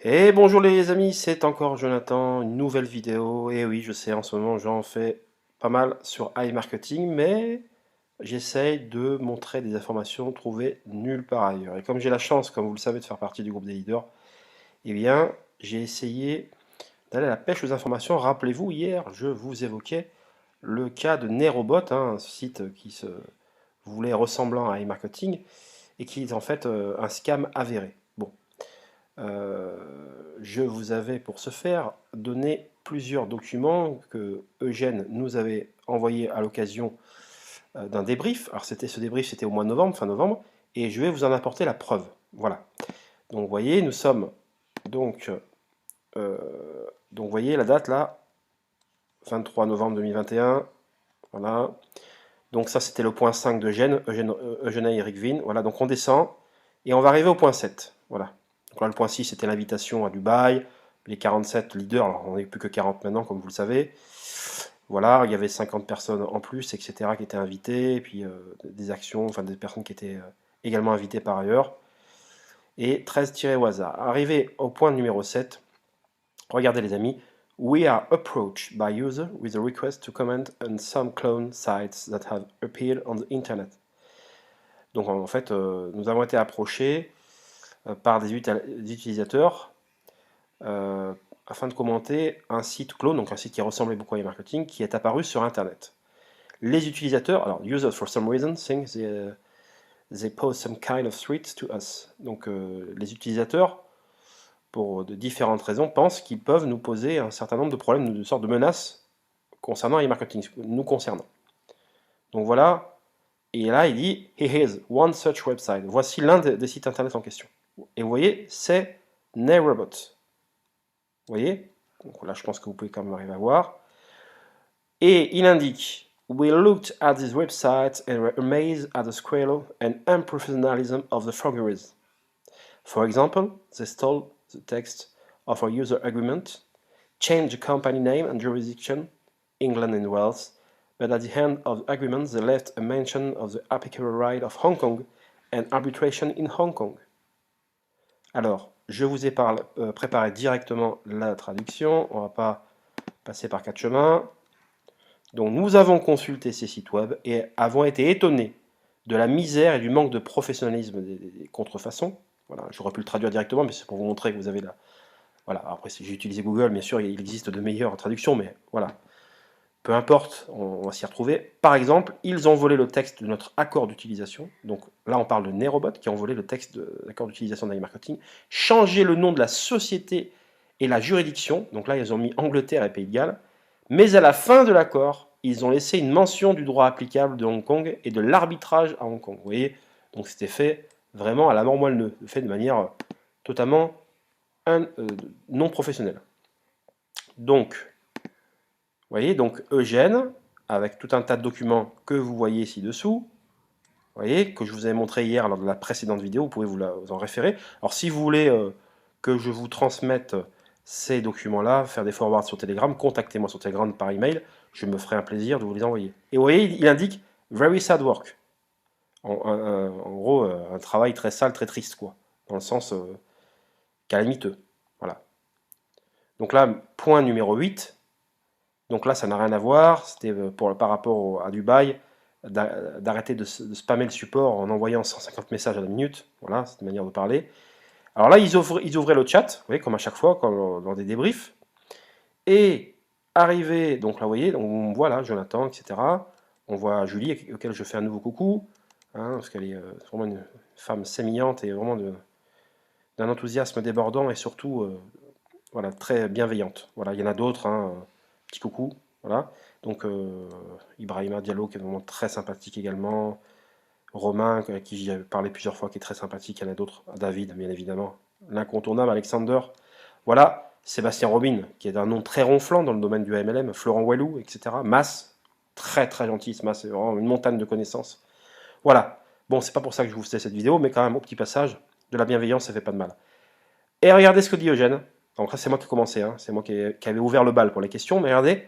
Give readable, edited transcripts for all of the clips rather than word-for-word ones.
Et bonjour les amis, c'est encore Jonathan, une nouvelle vidéo. Et oui, je sais, en ce moment j'en fais pas mal sur iMarketing, mais j'essaye de montrer des informations trouvées nulle part ailleurs. Et comme j'ai la chance, comme vous le savez, de faire partie du groupe des leaders, eh bien, j'ai essayé d'aller à la pêche aux informations. Rappelez-vous, hier, je vous évoquais le cas de Nerobot, hein, un site qui se voulait ressemblant à iMarketing et qui est en fait un scam avéré. Bon. Euh, je vous avais pour ce faire donné plusieurs documents que Eugène nous avait envoyés à l'occasion d'un débrief. Alors ce débrief c'était au mois de novembre, fin novembre, et je vais vous en apporter la preuve. Voilà. Donc vous voyez, nous sommes donc, euh, vous voyez la date là, 23 novembre 2021. Voilà. Donc ça c'était le point 5 d'Eugène, Eugène et Eric Vin. Voilà, donc on descend et on va arriver au point 7. Voilà. Donc là, le point 6, c'était l'invitation à Dubaï. Les 47 leaders, alors on n'est plus que 40 maintenant, comme vous le savez. Voilà, il y avait 50 personnes en plus, etc., qui étaient invitées, et puis des actions, enfin des personnes qui étaient également invitées par ailleurs. Et 13 tirés au hasard. Arrivé au point numéro 7, regardez les amis, we are approached by user with a request to comment on some clone sites that have appeared on the internet. Donc en fait, nous avons été approchés par des utilisateurs euh, afin de commenter un site clone, donc un site qui ressemblait beaucoup à e-marketing, qui est apparu sur Internet. Les utilisateurs, alors users for some reason think they pose some kind of threat to us. Donc les utilisateurs, pour de différentes raisons, pensent qu'ils peuvent nous poser un certain nombre de problèmes, de sortes de menaces concernant e-marketing, nous concernant. Donc voilà, et là il dit here is one such website. Voici l'un des sites internet en question. Et vous voyez, c'est Nayrobot. Vous voyez? Donc là, je pense que vous pouvez quand même arriver à voir. Et il indique We looked at this website and were amazed at the scale and unprofessionalism of the forgeries. For example, they stole the text of our user agreement, changed the company name and jurisdiction, England and Wales, but at the end of the agreement they left a mention of the applicable right of Hong Kong and arbitration in Hong Kong. Alors, je vous ai préparé directement la traduction, on ne va pas passer par quatre chemins. Donc nous avons consulté ces sites web et avons été étonnés de la misère et du manque de professionnalisme des contrefaçons. Voilà, j'aurais pu le traduire directement, mais c'est pour vous montrer que vous avez la... Voilà, après si j'ai utilisé Google, bien sûr, il existe de meilleures traductions, mais voilà. Peu importe, on va s'y retrouver. Par exemple, ils ont volé le texte de notre accord d'utilisation. Donc là, on parle de Nerobot qui ont volé le texte de l'accord d'utilisation d'iMarketing, changé le nom de la société et la juridiction. Donc là, ils ont mis Angleterre et Pays de Galles. Mais à la fin de l'accord, ils ont laissé une mention du droit applicable de Hong Kong et de l'arbitrage à Hong Kong. Vous voyez, donc c'était fait vraiment à la mort moelle-neu, fait de manière totalement non professionnelle. Donc, vous voyez, donc Eugène, avec tout un tas de documents que vous voyez ci-dessous, vous voyez, que je vous avais montré hier lors de la précédente vidéo, vous pouvez vous en référer. Alors si vous voulez que je vous transmette ces documents-là, faire des forwards sur Telegram, contactez-moi sur Telegram par email, je me ferai un plaisir de vous les envoyer. Et vous voyez, il indique very sad work. En gros, un travail très sale, très triste, quoi. Dans le sens calamiteux. Voilà. Donc là, point numéro 8. Donc là, ça n'a rien à voir. C'était par rapport à Dubaï, d'arrêter de spammer le support en envoyant 150 messages à la minute. Voilà, c'est une manière de parler. Alors là, ils ouvraient le chat, vous voyez, comme à chaque fois, comme dans des débriefs. Et arrivé, donc là, vous voyez, on voit là Jonathan, etc. On voit Julie, auquel je fais un nouveau coucou, hein, parce qu'elle est vraiment une femme sémillante et vraiment d'un enthousiasme débordant et surtout voilà, très bienveillante. Voilà, il y en a d'autres, hein, petit coucou, voilà. Donc Ibrahima Diallo qui est vraiment très sympathique également, Romain avec qui j'ai parlé plusieurs fois qui est très sympathique, il y en a d'autres, David bien évidemment, l'incontournable Alexander, voilà, Sébastien Robin qui est un nom très ronflant dans le domaine du MLM, Florent Wellou, etc. Mas, très très gentil ce Mas, c'est vraiment une montagne de connaissances. Voilà, bon c'est pas pour ça que je vous fais cette vidéo, mais quand même au petit passage, de la bienveillance ça fait pas de mal. Et regardez ce que dit Eugène. Donc là, c'est moi qui ai commencé, hein. C'est moi qui avait ouvert le bal pour les questions, mais regardez.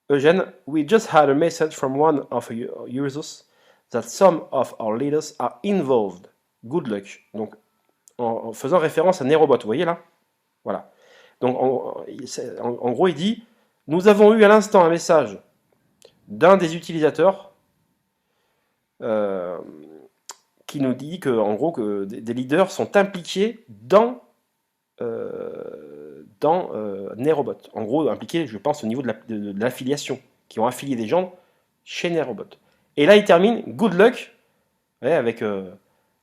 Eugène, we just had a message from one of your users that some of our leaders are involved. Good luck. Donc, en faisant référence à Nerobot, vous voyez là? Voilà. Donc en gros, il dit, nous avons eu à l'instant un message d'un des utilisateurs euh, qui nous dit que, en gros, que des leaders sont impliqués dans Nerobot. En gros, impliqués, je pense, au niveau de l'affiliation, qui ont affilié des gens chez Nerobot. Et là, il termine, good luck, ouais, avec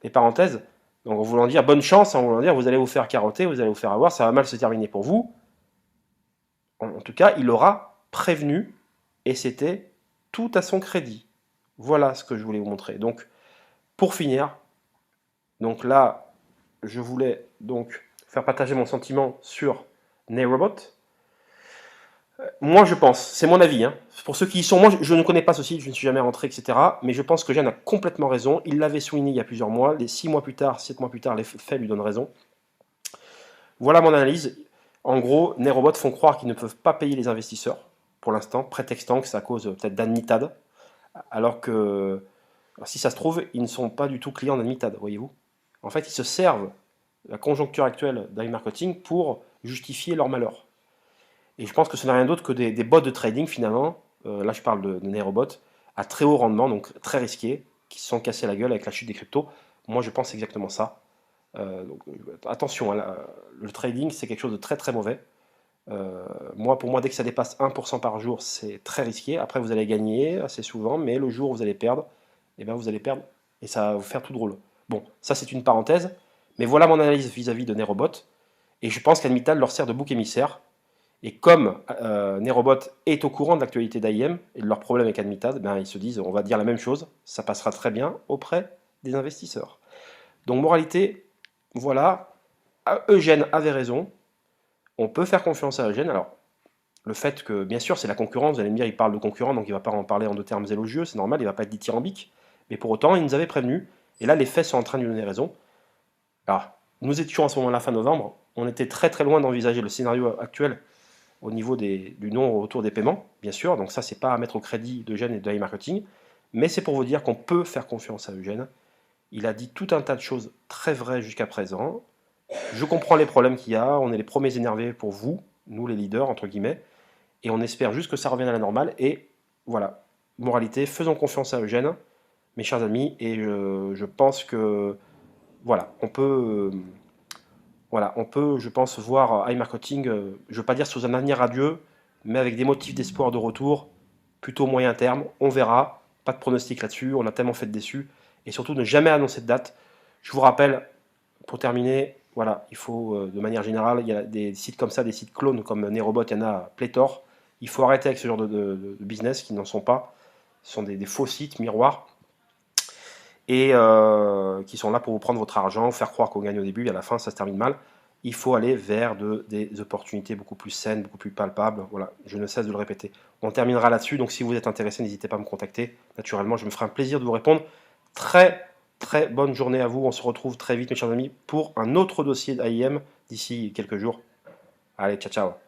les parenthèses, donc en voulant dire bonne chance, en voulant dire vous allez vous faire carotter, vous allez vous faire avoir, ça va mal se terminer pour vous. En tout cas, il aura prévenu, et c'était tout à son crédit. Voilà ce que je voulais vous montrer. Donc, pour finir, donc là, je voulais donc faire partager mon sentiment sur Nayrobot. Moi, je pense, c'est mon avis, hein. Pour ceux qui y sont, moi, je ne connais pas ce site, je ne suis jamais rentré, etc. Mais je pense que Jeanne a complètement raison. Il l'avait souligné il y a plusieurs mois. Les 6 mois plus tard, 7 mois plus tard, les faits lui donnent raison. Voilà mon analyse. En gros, Nayrobot font croire qu'ils ne peuvent pas payer les investisseurs, pour l'instant, prétextant que c'est à cause peut-être d'Admitad, alors que, si ça se trouve, ils ne sont pas du tout clients d'Admitad, voyez-vous. En fait, ils se servent de la conjoncture actuelle d'iMarketing pour justifier leur malheur. Et je pense que ce n'est rien d'autre que des bots de trading finalement, là je parle de Nayrobot, à très haut rendement, donc très risqués, qui se sont cassés la gueule avec la chute des cryptos. Moi je pense exactement ça. Donc, attention, hein, le trading c'est quelque chose de très très mauvais. Pour moi, dès que ça dépasse 1% par jour, c'est très risqué. Après, vous allez gagner assez souvent, mais le jour où vous allez perdre, eh ben, vous allez perdre et ça va vous faire tout drôle. Bon, ça c'est une parenthèse, mais voilà mon analyse vis-à-vis de Nayrobot. Et je pense qu'Admittal leur sert de bouc émissaire. Et comme Nayrobot est au courant de l'actualité d'AIM et de leurs problèmes avec Admitad, ben, ils se disent on va dire la même chose, ça passera très bien auprès des investisseurs. Donc moralité, voilà, Eugène avait raison, on peut faire confiance à Eugène. Alors, le fait que, bien sûr, c'est la concurrence, vous allez me dire, il parle de concurrent, donc il ne va pas en parler en deux termes élogieux, c'est normal, il ne va pas être dithyrambique, mais pour autant, il nous avait prévenu, et là, les faits sont en train de lui donner raison. Alors, nous étions à ce moment-là, fin novembre, on était très très loin d'envisager le scénario actuel au niveau du non-retour des paiements, bien sûr, donc ça, c'est pas à mettre au crédit d'Eugène et de iMarketing, mais c'est pour vous dire qu'on peut faire confiance à Eugène. Il a dit tout un tas de choses très vraies jusqu'à présent. Je comprends les problèmes qu'il y a, on est les premiers énervés pour vous, nous les leaders, entre guillemets, et on espère juste que ça revienne à la normale. Et voilà, moralité, faisons confiance à Eugène, mes chers amis, et je pense que voilà, on peut, je pense, voir iMarketing, je ne veux pas dire sous un avenir radieux, mais avec des motifs d'espoir de retour, plutôt moyen terme, on verra, pas de pronostic là-dessus, on a tellement fait de déçus, et surtout ne jamais annoncer de date. Je vous rappelle, pour terminer, voilà, il faut, de manière générale, il y a des sites comme ça, des sites clones comme Nayrobot, il y en a pléthore. Il faut arrêter avec ce genre de business qui n'en sont pas. Ce sont des faux sites miroirs et qui sont là pour vous prendre votre argent, faire croire qu'on gagne au début et à la fin ça se termine mal. Il faut aller vers des opportunités beaucoup plus saines, beaucoup plus palpables. Voilà, je ne cesse de le répéter. On terminera là-dessus, donc si vous êtes intéressé, n'hésitez pas à me contacter. Naturellement, je me ferai un plaisir de vous répondre. Très très bonne journée à vous. On se retrouve très vite, mes chers amis, pour un autre dossier d'AIM d'ici quelques jours. Allez, ciao ciao.